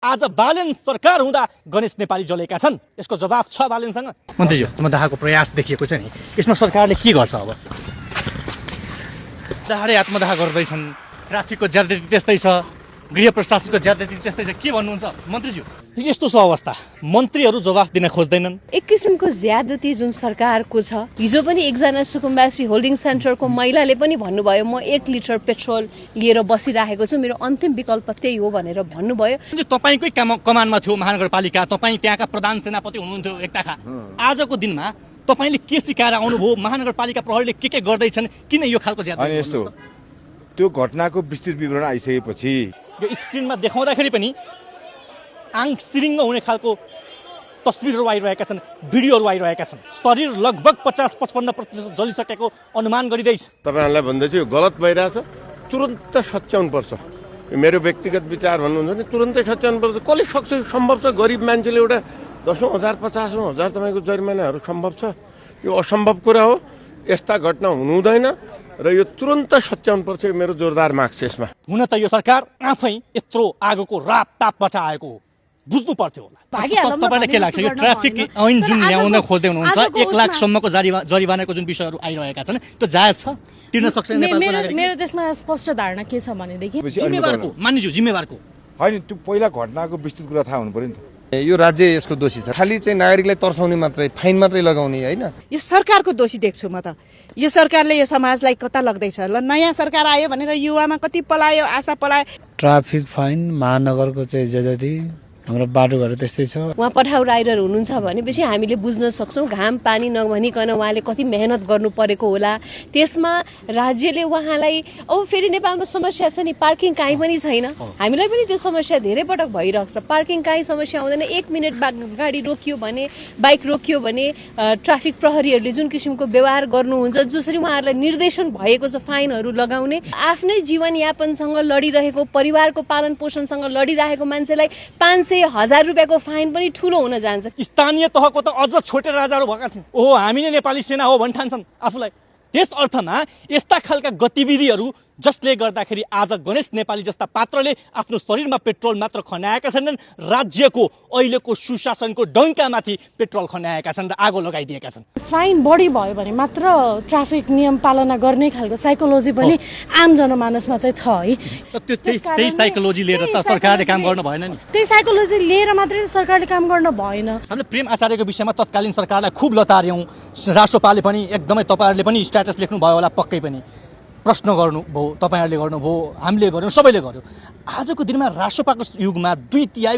आज बालेन सरकार हुँदा गणेश नेपाली जलेका छन्। यसको जवाफ छ बालेनसँग। मन्त्रीज्यू, आत्मदाहको प्रयास देखिएको छ नि, यसमा सरकारले के गर्छ अब? दाहाडे आत्मदाह गर्दैछन्, ट्राफिकको ज्यादती त्यस्तै छ, गृह प्रशासनको ज्यादती त्यस्तै छ, के भन्नुहुन्छ मन्त्रीज्यू? यस्तो छ अवस्था, मन्त्रीहरू जवाफ दिन खोज्दैनन्। एक किसिमको ज्यादती जुन सरकारको छ, हिजो पनि एकजना सुकुम्बासी होल्डिङ सेन्टरको महिलाले पनि भन्नुभयो, म 1 लिटर पेट्रोल लिएर बसिरहेको छु, मेरो अन्तिम विकल्प त्यही हो भनेर भन्नुभयो। तपाईँकै कमानमा थियो महानगरपालिका, तपाईँ त्यहाँका प्रधान सेनापति हुनुहुन्थ्यो एकताखा। आजको दिनमा तपाईँले के सिकाएर आउनुभयो? महानगरपालिका प्रहरीले के गर्दैछन्? किन यो खालको ज्यादती? यस्तो त्यो घटनाको विस्तृत विवरण आइसकेपछि यो स्क्रिनमा देखाउँदाखेरि पनि आङ सिरिङ्ग हुने खालको तस्बिरहरू आइरहेका छन्, भिडियोहरू आइरहेका छन्। शरीर लगभग 50-55% जलिसकेको अनुमान गरिँदैछ। तपाईँहरूलाई भन्दैछु यो गलत भइरहेछ, तुरन्त सच्याउनु पर्छ। मेरो व्यक्तिगत विचार भन्नुहुन्छ भने तुरन्तै सच्याउनु पर्छ। कसले सक्छ? सम्भव छ? गरिब मान्छेले एउटा 10,000 50,000 तपाईँको जरिमानाहरू सम्भव छ? यो असम्भव कुरा हो। यस्ता घटना हुनु हुँदैन र यो तुरन्त सच्याउनु पर्छ। मेरो जोरदार माग छ यसमा। हुन त यो सरकार आफै यत्रो आगोको राप तापबाट आएको हो, बुझ्नु पर्थ्यो होला। तपाईँलाई के लाग्छ यो ट्राफिक ऐन जुन ल्याउन खोज्दै हुनुहुन्छ, 1 लाखसम्मको जरिवानाको जुन विषयहरू आइरहेका छन्, त्यो जायज छ? तिर्न सक्छ नेपालको नागरिक? मेरो त्यसमा स्पष्ट धारणा के छ भनेदेखि जिम्मेवारको मान्यज्यू, जिम्मेवारको होइन, त्यो पहिला घटनाको विस्तृत कुरा थाहा हुनु पर्यो नि त। यो राज्य यसको दोषी छ। खालि चाहिँ नागरिकलाई तर्साउने मात्रै, फाइन मात्रै लगाउने होइन। यो सरकारको दोषी देख्छु म त। यो सरकारले यो समाजलाई कता लग्दैछ? ल, नयाँ सरकार आयो भनेर युवामा कति पलायो, आशा पलायो। ट्राफिक फाइन, महानगरको चाहिँ ज्यादती, हाम्रो बाटोघाटो त्यस्तै छ। उहाँ पठाउ राइडर हुनुहुन्छ भनेपछि हामीले बुझ्न सक्छौँ घाम पानी नभनिकन उहाँले कति मेहनत गर्नु परेको होला। त्यसमा राज्यले उहाँलाई अब फेरि नेपालमा समस्या छ नि, पार्किङ काहीँ पनि छैन। हामीलाई पनि त्यो समस्या धेरै पटक भइरहेको छ। पार्किङ काहीँ समस्या आउँदैन। 1 मिनट गाडी रोकियो भने, बाइक रोकियो भने ट्राफिक प्रहरीहरूले जुन किसिमको व्यवहार गर्नुहुन्छ, जसरी उहाँहरूलाई निर्देशन भएको छ फाइनहरू लगाउने, आफ्नै जीवनयापनसँग लडिरहेको, परिवारको पालन पोषणसँग लडिरहेको मान्छेलाई 500,000 रुपियाँको फाइन पनि ठुलो हुन जान्छ। स्थानीय तहको त अझ छोटे राजाहरू भएका छन्। ओहो, हामी नै नेपाली सेना हो भन् ठान्छन् आफूलाई। त्यस अर्थमा यस्ता खालका गतिविधिहरू जसले गर्दाखेरि आज गणेश नेपाली जस्ता पात्रले आफ्नो शरीरमा पेट्रोल मात्र खन्याएका छैनन्, राज्यको अहिलेको सुशासनको डङ्कामाथि पेट्रोल खन्याएका छन् र आगो लगाइदिएका छन्। फाइन बढी भयो भने मात्र ट्राफिक नियम पालना गर्ने खालको साइकोलोजी पनि आम जनमानसमा चाहिँ छ है। त्यही साइकोलोजी लिएर त सरकारले काम गर्न भएन नि। त्यही साइकोलोजी लिएर मात्रै सरकारले काम गर्न भएन। हामीले प्रेम आचार्यको विषयमा तत्कालीन सरकारलाई खुब लतार्यौँ। रासोपाले पनि एकदमै तपाईँहरूले पनि स्ट्याटस लेख्नुभयो होला, पक्कै पनि प्रश्न गर्नुभयो, तपाईँहरूले गर्नुभयो, हामीले गर्यौँ, सबैले गर्यो। आजको दिनमा रासोपाको युगमा 2/3